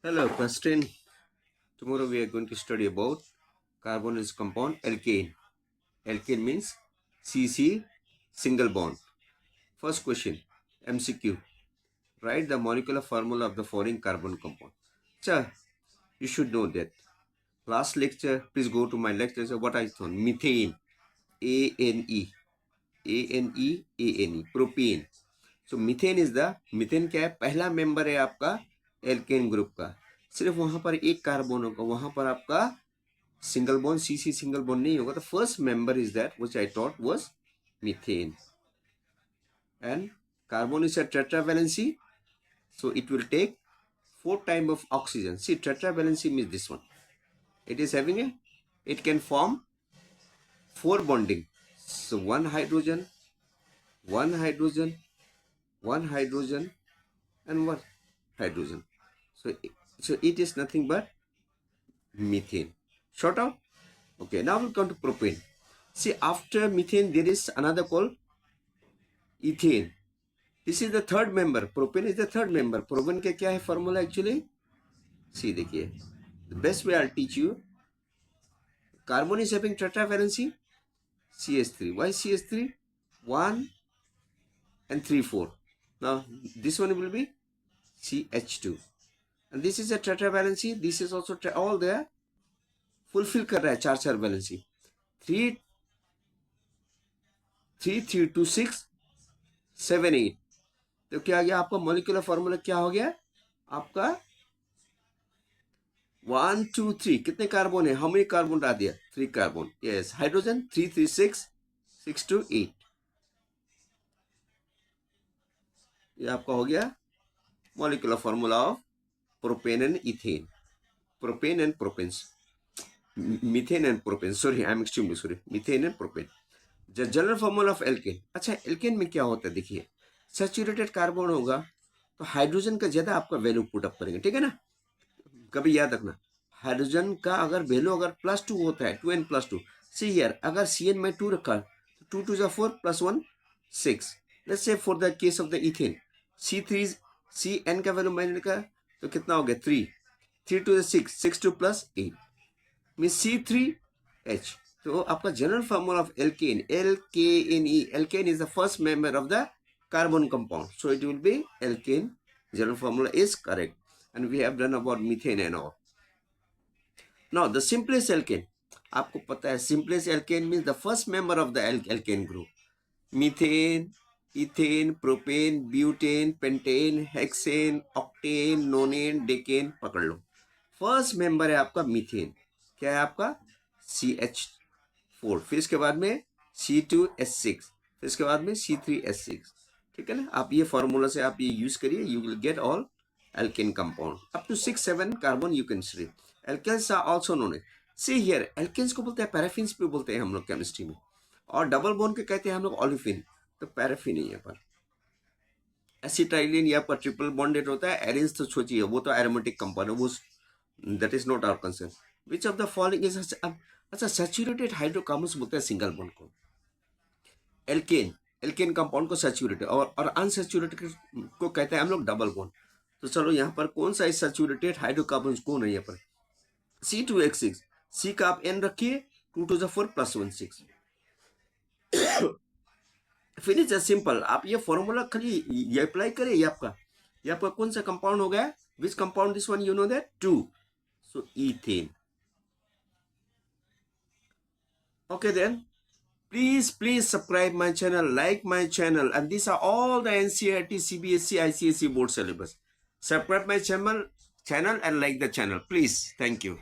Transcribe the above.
Hello, question. Tomorrow we are going to study about carbon is compound alkane. Alkane means CC single bond. First question, MCQ. Write the molecular formula of the following carbon compound. Sir, you should know that. Last lecture, please go to my lecture. So what I thought, methane, A-N-E, A-N-E, A-N-E, propane. So methane क्या है? पहला member है आपका alkene group का. सिर्फ वहां पर एक कार्बन होगा, वहां पर आपका single bond CC single bond नहीं होगा. तो first member is that which I thought was methane. And carbon is a tetravalency, so it will take 4 times of oxygen. See, tetravalency means this one. It is having it can form 4 bonding. So one hydrogen, one hydrogen, one hydrogen, and one hydrogen. So it is nothing but methane. Short out. Okay, now we'll come to propane. See, after methane there is another called ethane. This is the third member. Propane is the third member. Propane का क्या है formula actually? See, देखिए, the best way I'll teach you. Carbon is having tetravalency, CH3. Why CH3? 1 and 3, 4. Now this one will be CH2. And this is a tetravalency. This is also all there. Fulfil कर रहा है 4 valency. 3 3 3 2 6 7 8. तो क्या आ गया आपका molecular formula? क्या हो गया आपका? 1 2 3. कितने कार्बन है? हाउ मेनी कार्बन डाल दिया? 3 कार्बन. Yes, hydrogen 3 3 6 6 2 8. ये आपका हो गया molecular formula of propane and ethane. Propane and propanes, methane and propane. Sorry, I'm extremely sorry. Methane and propane. The general formula of alkane. अच्छा, alkane में क्या होता है? देखिए, सैचुरेटेड कार्बन होगा तो हाइड्रोजन का ज्यादा आपका वैल्यू पुट अप करेंगे. ठीक है ना? कभी याद रखना, हाइड्रोजन का अगर वैल्यू अगर +2 होता है, 2n +2. सी हियर, अगर Cn में 2 रखा तो 2 2 जा 4 +1 6. Let's say for the case of the ethane, C3 Cn का वैल्यू मैंने लिखा तो कितना हो गया? 3 3 2 6 6 2 +8 means C3H. So आपका general formula of alkane, Alkane. Alkane is the first member of the carbon compound, so it will be alkane. General formula is correct, and we have done about methane and all. Now the simplest alkane, आपको पता है simplest alkane means the first member of the alkane group. Methane, ethane, propane, butane, pentane, hexane, octane, nonane, decane. पकड़ लो, first member है आपका methane. क्या है आपका? CH4. फिर इसके बाद में C2H6, फिर इसके बाद में C3H6. ठीक है ना? आप ये फॉर्मूला से आप ये यूज करिए, you will get all alkane compound up to 6 7 carbon you can see. Alkanes are also known. See here, alkanes को बोलते हैं पैराफिन्स भी बोलते हैं हम लोग केमिस्ट्री में, और डबल बॉन्ड के कहते हैं हम लोग ओलिफिन. तो पैराफिन ही है पर एसिटाइलिन या पर ट्रिपल बॉन्डेड होता है. एरेंस तो सोचिए, वो तो एरोमेटिक कंपाउंड है, वो that is not our concern. Which of the following is अच्छा, सैचुरेटेड हाइड्रोकार्बन्स बोलते हैं सिंगल बॉन्ड को. एल्केन कंपाउंड को सैचुरेटेड और अनसैचुरेटेड को कहते हैं हम लोग डबल बॉन्ड. तो चलो यहाँ पर कौन सा सैचुरेटेड हाइड्रोकार्बन्स कौन है? यहाँ पर C2H6. C का आप N रखिए, 2 2 4 +1 6. फिनिश है, सिंपल. आप ये फॉर्मूला खाली ये अप्लाई करें. ये आपका कौन सा कंपाउंड हो गया? Which compound this one? You know that 2. So ethane. Okay then, please subscribe my channel, like my channel, and these are all the Ncert, Cbse, Icse board syllabus. Subscribe my channel and like the channel, please. Thank you.